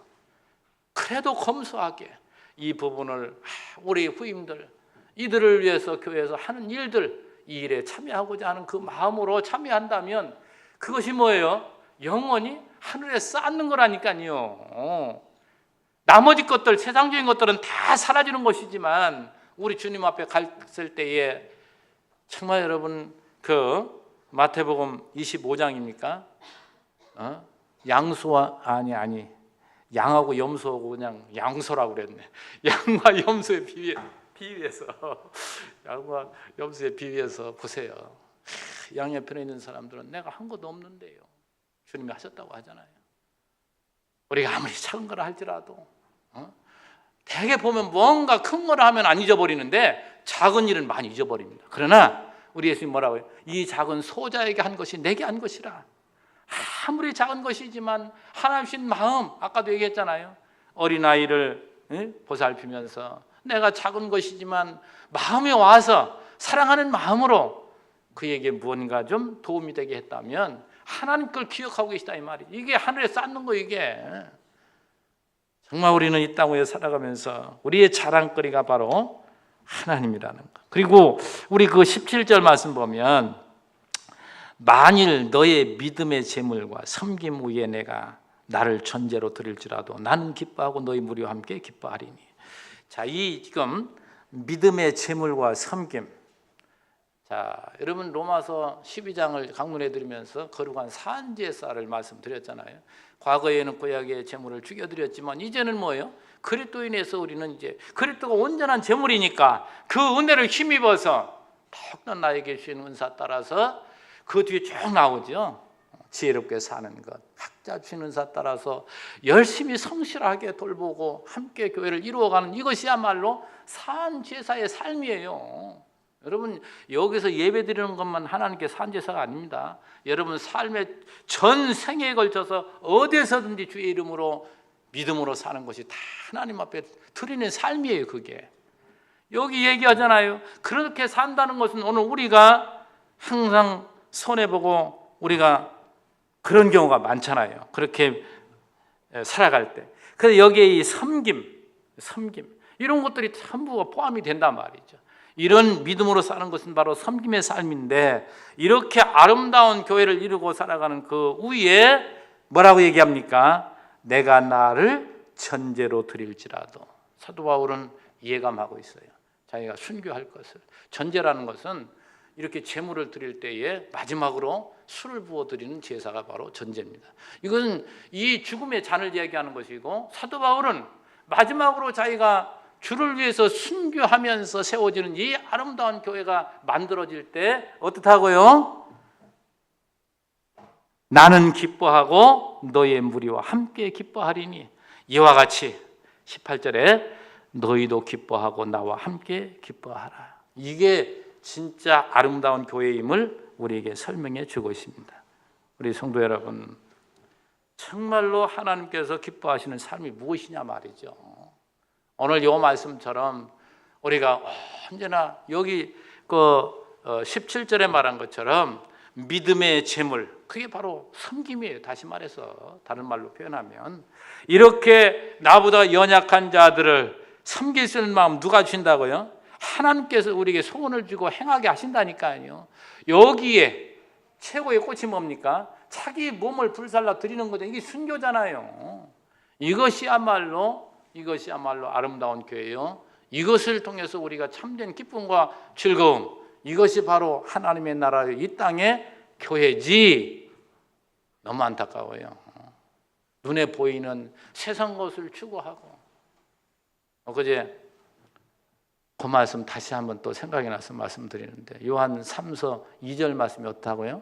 그래도 검소하게 이 부분을 우리 후임들 이들을 위해서 교회에서 하는 일들 이 일에 참여하고자 하는 그 마음으로 참여한다면 그것이 뭐예요? 영원히 하늘에 쌓는 거라니까요. 나머지 것들 세상적인 것들은 다 사라지는 것이지만 우리 주님 앞에 갔을 때에 정말 여러분 그 마태복음 25장입니까? 양수와 아니 양하고 염소하고 그냥 양소라고 그랬네. 양과 염소의 비유해서 양과 염소의 비유해서 보세요. 양 옆에 있는 사람들은 내가 한 것도 없는데요. 주님이 하셨다고 하잖아요. 우리가 아무리 작은 거라 할지라도 대개 보면 뭔가 큰 거라 하면 안 잊어버리는데 작은 일은 많이 잊어버립니다. 그러나 우리 예수님 뭐라고 해요? 이 작은 소자에게 한 것이 내게 한 것이라. 아무리 작은 것이지만 하나님 주신 마음 아까도 얘기했잖아요. 어린아이를 보살피면서 내가 작은 것이지만 마음에 와서 사랑하는 마음으로 그에게 무언가 좀 도움이 되게 했다면 하나님 걸 기억하고 계시다 이 말이에요. 이게 하늘에 쌓는 거 이게. 정말 우리는 이 땅 위에 살아가면서 우리의 자랑거리가 바로 하나님이라는 것. 그리고 우리 그 17절 말씀 보면 만일 너의 믿음의 재물과 섬김 위에 내가 나를 전제로 드릴지라도 나는 기뻐하고 너희 무리와 함께 기뻐하리니. 자, 이 지금 믿음의 재물과 섬김. 자, 여러분 로마서 12장을 강론해 드리면서 거룩한 산제사를 말씀드렸잖아요. 과거에는 구약의 재물을 죽여드렸지만 이제는 뭐예요? 그리스도인에서 우리는 이제 그리스도가 온전한 재물이니까 그 은혜를 힘입어서 더욱더 나에게 주신 은사 따라서 그 뒤에 쭉 나오죠. 지혜롭게 사는 것, 각자 주신 은사 따라서 열심히 성실하게 돌보고 함께 교회를 이루어가는 이것이야말로 산제사의 삶이에요. 여러분 여기서 예배드리는 것만 하나님께 산제사가 아닙니다. 여러분 삶의 전 생애에 걸쳐서 어디에서든지 주의 이름으로 믿음으로 사는 것이 다 하나님 앞에 드리는 삶이에요. 그게 여기 얘기하잖아요. 그렇게 산다는 것은 오늘 우리가 항상 손해보고 우리가 그런 경우가 많잖아요. 그렇게 살아갈 때. 그래서 여기에 이 섬김 이런 것들이 전부 포함이 된단 말이죠. 이런 믿음으로 사는 것은 바로 섬김의 삶인데 이렇게 아름다운 교회를 이루고 살아가는 그 위에 뭐라고 얘기합니까? 내가 나를 전제로 드릴지라도. 사도 바울은 예감하고 있어요. 자기가 순교할 것을. 전제라는 것은 이렇게 제물을 드릴 때에 마지막으로 술을 부어 드리는 제사가 바로 전제입니다. 이것은 이 죽음의 잔을 이야기하는 것이고, 사도 바울은 마지막으로 자기가 주를 위해서 순교하면서 세워지는 이 아름다운 교회가 만들어질 때 어떻다고요? 나는 기뻐하고 너의 무리와 함께 기뻐하리니, 이와 같이 18절에 너희도 기뻐하고 나와 함께 기뻐하라. 이게 진짜 아름다운 교회임을 우리에게 설명해 주고 있습니다. 우리 성도 여러분, 정말로 하나님께서 기뻐하시는 삶이 무엇이냐 말이죠. 오늘 이 말씀처럼 우리가 언제나 여기 17절에 말한 것처럼 믿음의 제물, 그게 바로 섬김이에요. 다시 말해서, 다른 말로 표현하면 이렇게 나보다 연약한 자들을 섬길 수 있는 마음 누가 주신다고요? 하나님께서 우리에게 소원을 주고 행하게 하신다니까요. 여기에 최고의 꽃이 뭡니까? 자기 몸을 불살라 드리는 거죠. 이게 순교잖아요. 이것이야말로 아름다운 교회요. 이것을 통해서 우리가 참된 기쁨과 즐거움, 이것이 바로 하나님의 나라의 이 땅의 교회지. 너무 안타까워요. 눈에 보이는 세상 것을 추구하고. 그제 그 말씀 다시 한번 또 생각이 나서 말씀드리는데, 요한 3서 2절 말씀이 어떻다고요?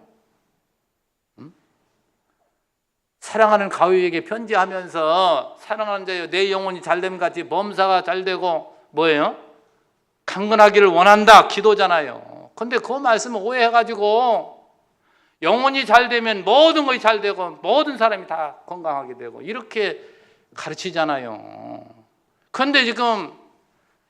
사랑하는 가위에게 편지하면서 사랑하는 자여 내 영혼이 잘됨 같이 범사가 잘되고 뭐예요? 강건하기를 원한다, 기도잖아요. 근데 그 말씀을 오해해가지고 영혼이 잘되면 모든 것이 잘되고 모든 사람이 다 건강하게 되고 이렇게 가르치잖아요. 그런데 지금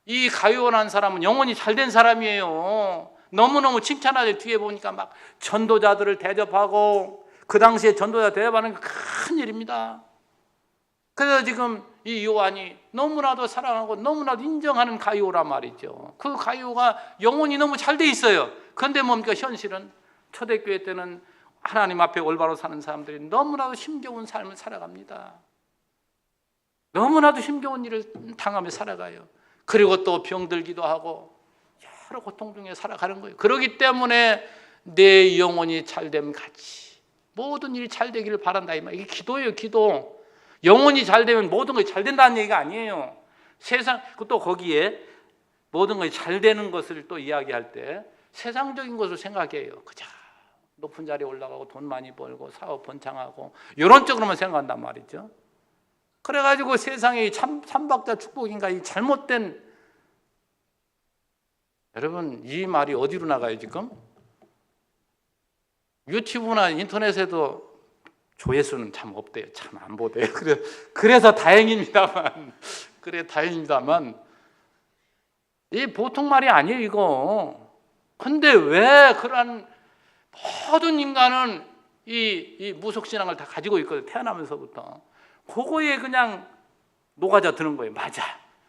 이 가위원한 사람은 영혼이 잘된 사람이에요. 너무너무 칭찬하죠. 뒤에 보니까 막 전도자들을 대접하고, 그 당시에 전도자 대접하는 게 큰 일입니다. 그래서 지금 이 요한이 너무나도 사랑하고 너무나도 인정하는 가이오란 말이죠. 그 가이오가 영혼이 너무 잘 돼 있어요. 그런데 뭡니까? 현실은 초대교회 때는 하나님 앞에 올바로 사는 사람들이 너무나도 힘겨운 삶을 살아갑니다. 너무나도 힘겨운 일을 당하며 살아가요. 그리고 또 병들기도 하고 여러 고통 중에 살아가는 거예요. 그렇기 때문에 내 영혼이 잘됨 같이 모든 일이 잘 되기를 바란다, 이 말. 이게 기도예요, 기도. 영혼이 잘 되면 모든 것이 잘 된다는 얘기가 아니에요. 세상, 또 거기에 모든 것이 잘 되는 것을 또 이야기할 때 세상적인 것을 생각해요. 그저 높은 자리에 올라가고 돈 많이 벌고 사업 번창하고 이런 쪽으로만 생각한단 말이죠. 그래가지고 세상의 삼박자 축복인가, 이 잘못된, 여러분 이 말이 어디로 나가요 지금? 유튜브나 인터넷에도 조회수는 참 없대요. 참 안 보대요. 그래서 다행입니다만, 이 보통 말이 아니에요 이거. 근데 왜 그러한 모든 인간은 이 무속신앙을 다 가지고 있거든요. 태어나면서부터. 그거에 그냥 녹아져 드는 거예요. 맞아,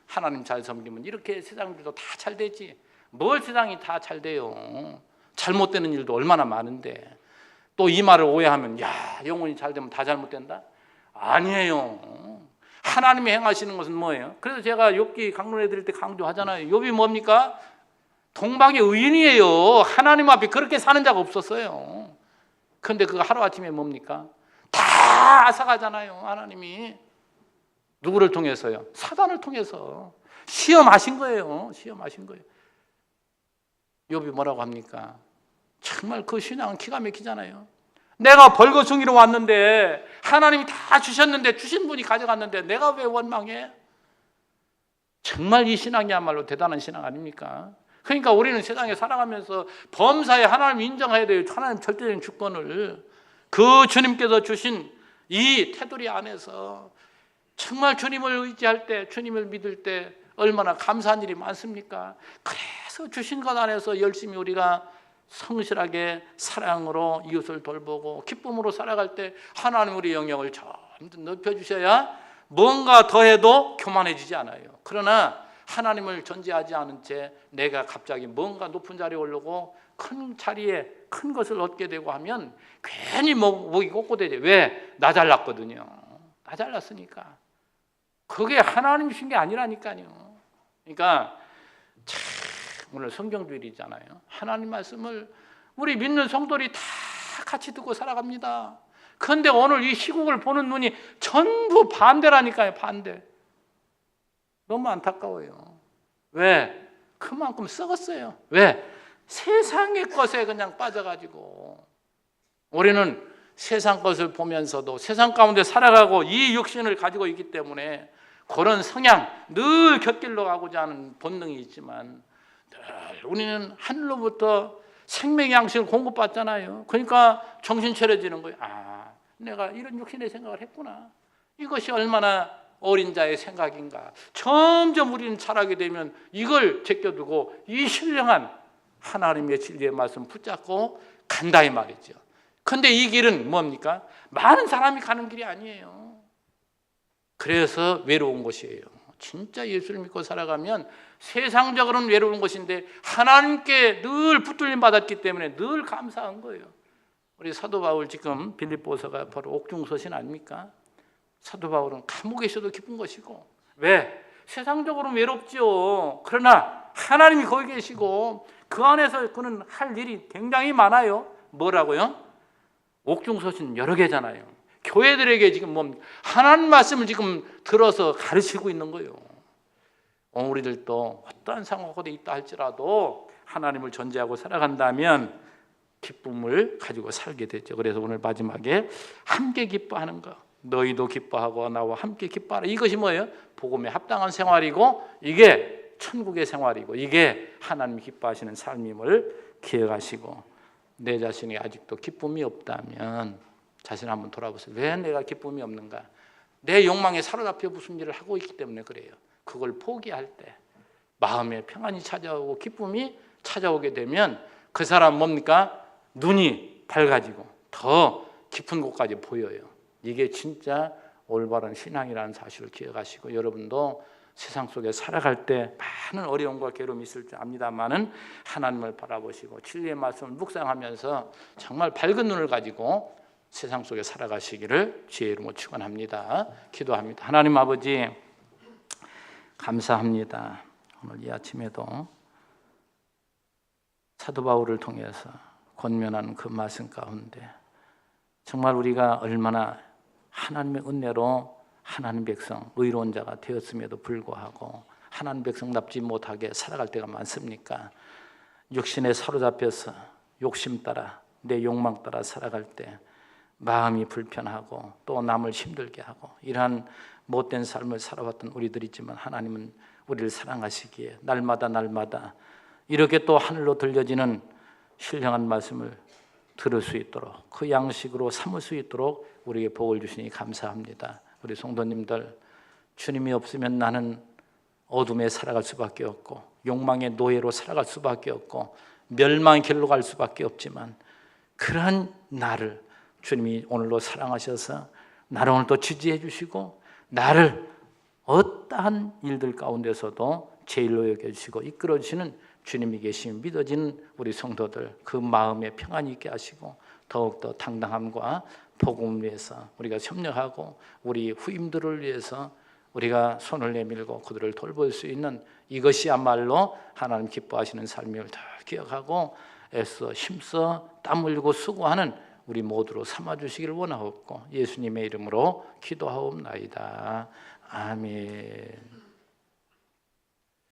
하나님 잘 섬기면 이렇게 세상들도 다 잘 되지. 뭘 세상이 다 잘 돼요. 잘못되는 일도 얼마나 많은데. 또 이 말을 오해하면, 야, 영혼이 잘 되면 다 잘못된다? 아니에요. 하나님이 행하시는 것은 뭐예요? 그래서 제가 욥기 강론해 드릴 때 강조하잖아요. 욥이 뭡니까? 동방의 의인이에요. 하나님 앞에 그렇게 사는 자가 없었어요. 그런데 그거 하루아침에 뭡니까? 다 앗아가잖아요. 하나님이. 누구를 통해서요? 사단을 통해서 시험하신 거예요. 욥이 뭐라고 합니까? 정말 그 신앙은 기가 막히잖아요. 내가 벌거숭이로 왔는데 하나님이 다 주셨는데, 주신 분이 가져갔는데 내가 왜 원망해? 정말 이 신앙이야말로 대단한 신앙 아닙니까? 그러니까 우리는 세상에 살아가면서 범사에 하나님 인정해야 돼요. 하나님 절대적인 주권을. 그 주님께서 주신 이 테두리 안에서 정말 주님을 의지할 때, 주님을 믿을 때 얼마나 감사한 일이 많습니까? 그래서 주신 것 안에서 열심히 우리가 성실하게 사랑으로 이웃을 돌보고 기쁨으로 살아갈 때 하나님 우리 영역을 좀 더 넓혀주셔야 뭔가 더해도 교만해지지 않아요. 그러나 하나님을 존재하지 않은 채 내가 갑자기 뭔가 높은 자리에 오르고 큰 자리에 큰 것을 얻게 되고 하면 괜히 목이 꼿꼿해져요. 왜? 나 잘났거든요. 다 잘났으니까. 그게 하나님 주신 게 아니라니까요. 그러니까 참 오늘 성경주일이잖아요. 하나님 말씀을 우리 믿는 성도들이 다 같이 듣고 살아갑니다. 그런데 오늘 이 시국을 보는 눈이 전부 반대라니까요. 반대. 너무 안타까워요. 왜? 그만큼 썩었어요. 왜? 세상의 것에 그냥 빠져가지고 우리는 세상 것을 보면서도 세상 가운데 살아가고 이 육신을 가지고 있기 때문에 그런 성향, 늘 곁길로 가고자 하는 본능이 있지만 우리는 하늘로부터 생명의 양식을 공급받잖아요. 그러니까 정신 차려지는 거예요. 아, 내가 이런 육신의 생각을 했구나. 이것이 얼마나 어린 자의 생각인가. 점점 우리는 자라게 되면 이걸 제껴두고 이 신령한 하나님의 진리의 말씀 붙잡고 간다 이 말이죠. 그런데 이 길은 뭡니까? 많은 사람이 가는 길이 아니에요. 그래서 외로운 것이에요. 진짜 예수를 믿고 살아가면 세상적으로는 외로운 것인데 하나님께 늘 붙들림 받았기 때문에 늘 감사한 거예요. 우리 사도 바울 지금 빌립보서가 바로 옥중서신 아닙니까? 사도 바울은 감옥에 있어도 기쁜 것이고. 왜? 세상적으로는 외롭지요. 그러나 하나님이 거기 계시고 그 안에서 그는 할 일이 굉장히 많아요. 뭐라고요? 옥중서신 여러 개잖아요. 교회들에게 지금 뭡니까? 하나님 말씀을 지금 들어서 가르치고 있는 거예요. 우리들도 어떠한 상황에 있다 할지라도 하나님을 전제하고 살아간다면 기쁨을 가지고 살게 되죠. 그래서 오늘 마지막에 함께 기뻐하는 것. 너희도 기뻐하고 나와 함께 기뻐하라. 이것이 뭐예요? 복음에 합당한 생활이고 이게 천국의 생활이고 이게 하나님이 기뻐하시는 삶임을 기억하시고 내 자신이 아직도 기쁨이 없다면 자신 한번 돌아보세요. 왜 내가 기쁨이 없는가? 내 욕망에 사로잡혀 무슨 일을 하고 있기 때문에 그래요. 그걸 포기할 때 마음에 평안이 찾아오고 기쁨이 찾아오게 되면 그 사람 뭡니까? 눈이 밝아지고 더 깊은 곳까지 보여요. 이게 진짜 올바른 신앙이라는 사실을 기억하시고 여러분도 세상 속에 살아갈 때 많은 어려움과 괴로움이 있을 줄 압니다만은 하나님을 바라보시고 진리의 말씀을 묵상하면서 정말 밝은 눈을 가지고 세상 속에 살아가시기를 주의 이름으로 축원합니다. 기도합니다. 하나님 아버지 감사합니다. 오늘 이 아침에도 사도 바울을 통해서 권면하는 그 말씀 가운데 정말 우리가 얼마나 하나님의 은혜로 하나님 백성 의로운 자가 되었음에도 불구하고 하나님 백성답지 못하게 살아갈 때가 많습니까? 육신에 사로잡혀서 욕심 따라 내 욕망 따라 살아갈 때 마음이 불편하고 또 남을 힘들게 하고 이러한 못된 삶을 살아왔던 우리들이지만 하나님은 우리를 사랑하시기에 날마다 이렇게 또 하늘로 들려지는 신령한 말씀을 들을 수 있도록 그 양식으로 삼을 수 있도록 우리에게 복을 주시니 감사합니다. 우리 성도님들 주님이 없으면 나는 어둠에 살아갈 수밖에 없고 욕망의 노예로 살아갈 수밖에 없고 멸망의 길로 갈 수밖에 없지만 그러한 나를 주님이 오늘도 사랑하셔서 나를 오늘 또 지지해 주시고 나를 어떠한 일들 가운데서도 제일로 여겨주시고 이끌어주시는 주님이 계심 믿어지는 우리 성도들 그 마음에 평안이 있게 하시고 더욱더 당당함과 복음을 위해서 우리가 협력하고 우리 후임들을 위해서 우리가 손을 내밀고 그들을 돌볼 수 있는 이것이야말로 하나님 기뻐하시는 삶을 더 기억하고 애써 힘써 땀 흘리고 수고하는 우리 모두로 삼아주시기를 원하옵고 예수님의 이름으로 기도하옵나이다. 아멘.